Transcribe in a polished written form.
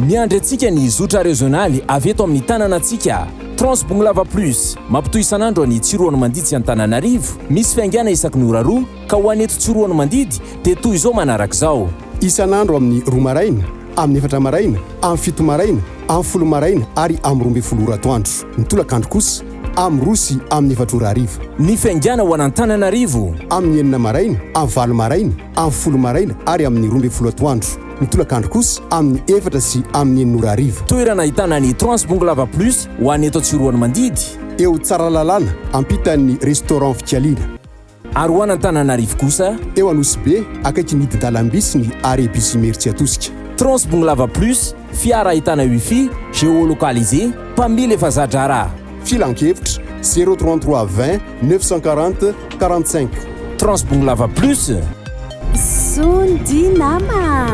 miandry antsika ny zotra régionaly avy eto amin'ny tanànantsika. Bongolava plus mampitoy isan'andro ny tsiroano mandidy sy Antananarivo, misy fiangana isaky ny ora roa ka ho aneto tsiroano mandidy dia toy izao manaraka izao. Isan'andro amin'ny 2 maraina, amin'ny 4 maraina, amin'ny 7 maraina, amin'ny 10 maraina ary amin'ny 12 ora atoandro. Ny tolakandro kosa amin'ny 2 sy amin'ny 4 ora hariva. Ny fiangana ho an'Antananarivo amin'ny 4 maraina, amin'ny 20 maraina, amin'ny 10 maraina ary amin'ny 12 atoandro. Ny tolakandro kosa amin'ny 4 sy amin'ny 9 ora hariva. Toerana ahitana ny Bongolava plus ho aneto tsiroano mandidy. Eo tsara lalàna ampitan'ny restaurant Fikaliana. Ary ho an'Antananarivo kosa eo Anosy-be akaiky ny dalamby sy ny arrêt bus Merci Atosika. Bongolava plus fiara ahitana wifi géolocalisé mpamily efa zadrara. Filan-kevitra 033 20 940 45. Bongolava plus Sondinama.